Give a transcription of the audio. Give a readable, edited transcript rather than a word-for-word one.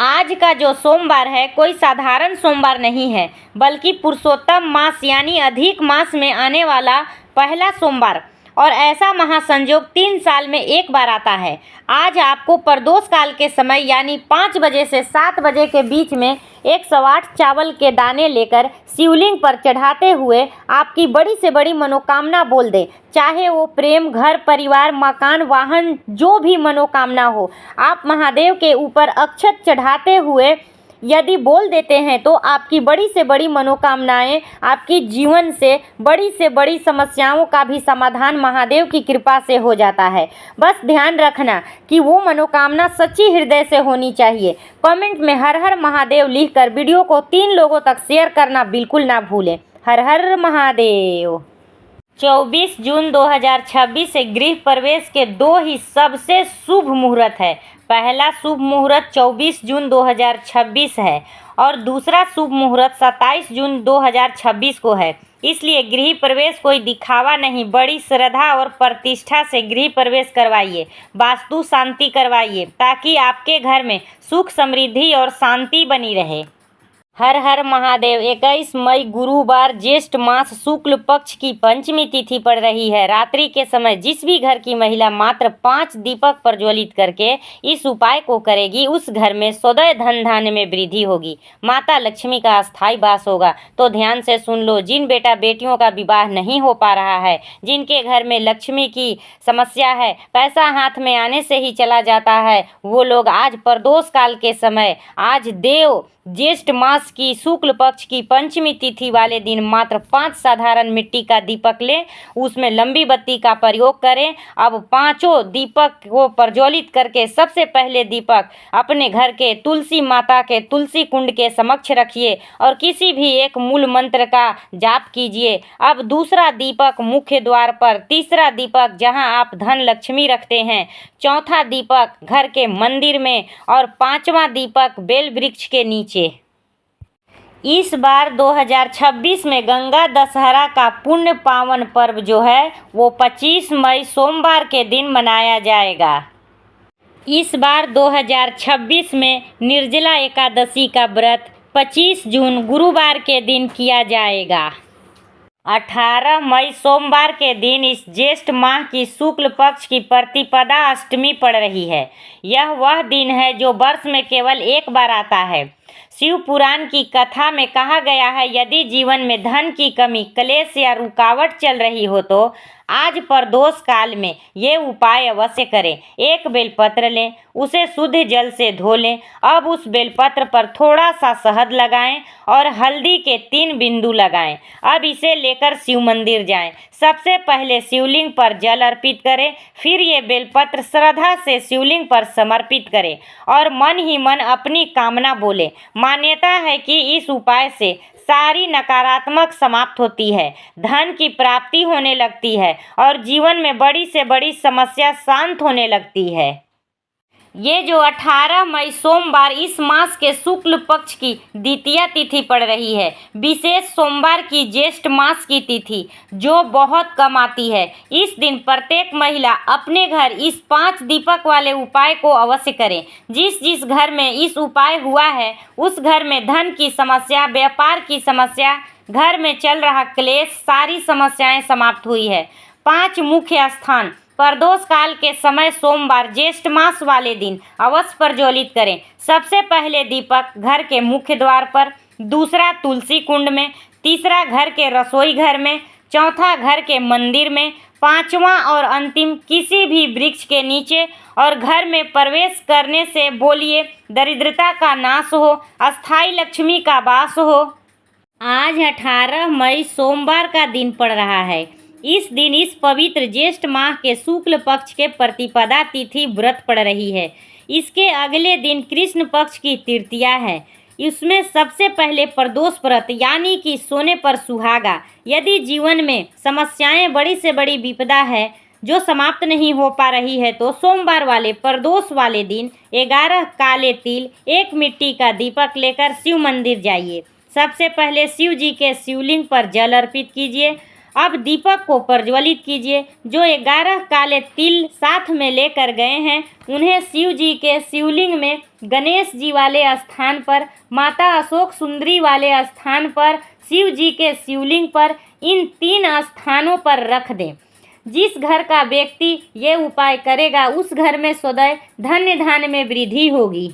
आज का जो सोमवार है कोई साधारण सोमवार नहीं है, बल्कि पुरुषोत्तम मास यानी अधिक मास में आने वाला पहला सोमवार। और ऐसा महासंयोग 3 साल में एक बार आता है। आज आपको प्रदोष काल के समय यानी 5 बजे से 7 बजे के बीच में 108 चावल के दाने लेकर शिवलिंग पर चढ़ाते हुए आपकी बड़ी से बड़ी मनोकामना बोल दें। चाहे वो प्रेम, घर परिवार, मकान, वाहन, जो भी मनोकामना हो, आप महादेव के ऊपर अक्षत चढ़ाते हुए यदि बोल देते हैं तो आपकी बड़ी से बड़ी मनोकामनाएं, आपकी जीवन से बड़ी समस्याओं का भी समाधान महादेव की कृपा से हो जाता है। बस ध्यान रखना कि वो मनोकामना सच्ची हृदय से होनी चाहिए। कमेंट में हर हर महादेव लिखकर वीडियो को 3 लोगों तक शेयर करना बिल्कुल ना भूलें। हर हर महादेव। 24 जून 2026 से गृह प्रवेश के 2 ही सबसे शुभ मुहूर्त है। पहला शुभ मुहूर्त 24 जून 2026 है और दूसरा शुभ मुहूर्त 27 जून 2026 को है। इसलिए गृह प्रवेश कोई दिखावा नहीं, बड़ी श्रद्धा और प्रतिष्ठा से गृह प्रवेश करवाइए, वास्तु शांति करवाइए, ताकि आपके घर में सुख, समृद्धि और शांति बनी रहे। हर हर महादेव। 21 मई गुरुवार ज्येष्ठ मास शुक्ल पक्ष की पंचमी तिथि पड़ रही है। रात्रि के समय जिस भी घर की महिला मात्र 5 दीपक प्रज्वलित करके इस उपाय को करेगी, उस घर में सदैव धन धान्य में वृद्धि होगी, माता लक्ष्मी का अस्थायी वास होगा। तो ध्यान से सुन लो, जिन बेटा बेटियों का विवाह नहीं हो पा रहा है, जिनके घर में लक्ष्मी की समस्या है, पैसा हाथ में आने से ही चला जाता है, वो लोग आज प्रदोष काल के समय, आज देव ज्येष्ठ मास की शुक्ल पक्ष की पंचमी तिथि वाले दिन मात्र 5 साधारण मिट्टी का दीपक लें, उसमें लंबी बत्ती का प्रयोग करें। अब 5 दीपक को प्रज्वलित करके सबसे पहले दीपक अपने घर के तुलसी माता के तुलसी कुंड के समक्ष रखिए और किसी भी एक मूल मंत्र का जाप कीजिए। अब दूसरा दीपक मुख्य द्वार पर, तीसरा दीपक जहां आप धन लक्ष्मी रखते हैं, चौथा दीपक घर के मंदिर में और 5वां दीपक बेल वृक्ष के नीचे। इस बार 2026 में गंगा दशहरा का पुण्य पावन पर्व जो है वो 25 मई सोमवार के दिन मनाया जाएगा। इस बार 2026 में निर्जला एकादशी का व्रत 25 जून गुरुवार के दिन किया जाएगा। 18 मई सोमवार के दिन इस ज्येष्ठ माह की शुक्ल पक्ष की प्रतिपदा अष्टमी पड़ रही है। यह वह दिन है जो वर्ष में केवल एक बार आता है। शिव पुराण की कथा में कहा गया है, यदि जीवन में धन की कमी, क्लेश या रुकावट चल रही हो तो आज प्रदोष काल में ये उपाय अवश्य करें। एक बेलपत्र लें, उसे शुद्ध जल से धो लें। अब उस बेलपत्र पर थोड़ा सा शहद लगाएं और हल्दी के 3 बिंदु लगाएं। अब इसे लेकर शिव मंदिर जाएं। सबसे पहले शिवलिंग पर जल अर्पित करें, फिर ये बेलपत्र श्रद्धा से शिवलिंग पर समर्पित करें और मन ही मन अपनी कामना बोले। मान्यता है कि इस उपाय से सारी नकारात्मक समाप्त होती है, धन की प्राप्ति होने लगती है और जीवन में बड़ी से बड़ी समस्या शांत होने लगती है। ये जो 18 मई सोमवार इस मास के शुक्ल पक्ष की द्वितीया तिथि पड़ रही है, विशेष सोमवार की ज्येष्ठ मास की तिथि जो बहुत कम आती है। इस दिन प्रत्येक महिला अपने घर इस 5 दीपक वाले उपाय को अवश्य करें। जिस जिस घर में इस उपाय हुआ है उस घर में धन की समस्या, व्यापार की समस्या, घर में चल रहा क्लेश, सारी समस्याएं समाप्त हुई है। 5 मुख्य स्थान प्रदोष काल के समय सोमवार ज्येष्ठ मास वाले दिन अवश्य प्रज्वलित करें। सबसे पहले दीपक घर के मुख्य द्वार पर, दूसरा तुलसी कुंड में, तीसरा घर के रसोई घर में, चौथा घर के मंदिर में, 5वां और अंतिम किसी भी वृक्ष के नीचे। और घर में प्रवेश करने से बोलिए, दरिद्रता का नाश हो, अस्थायी लक्ष्मी का वास हो। आज 18 मई सोमवार का दिन पड़ रहा है। इस दिन इस पवित्र ज्येष्ठ माह के शुक्ल पक्ष के प्रतिपदा तिथि व्रत पड़ रही है। इसके अगले दिन कृष्ण पक्ष की तृतीया है। इसमें सबसे पहले प्रदोष व्रत यानी कि सोने पर सुहागा। यदि जीवन में समस्याएं, बड़ी से बड़ी विपदा है जो समाप्त नहीं हो पा रही है, तो सोमवार वाले प्रदोष वाले दिन 11 काले तिल, 1 मिट्टी का दीपक लेकर शिव मंदिर जाइए। सबसे पहले शिव जी के शिवलिंग पर जल अर्पित कीजिए। अब दीपक को प्रज्वलित कीजिए। जो 11 काले तिल साथ में लेकर गए हैं उन्हें शिव जी के शिवलिंग में, गणेश जी वाले स्थान पर, माता अशोक सुंदरी वाले स्थान पर, शिव जी के शिवलिंग पर, इन 3 स्थानों पर रख दें। जिस घर का व्यक्ति ये उपाय करेगा उस घर में सदैव धन्य धान्य में वृद्धि होगी।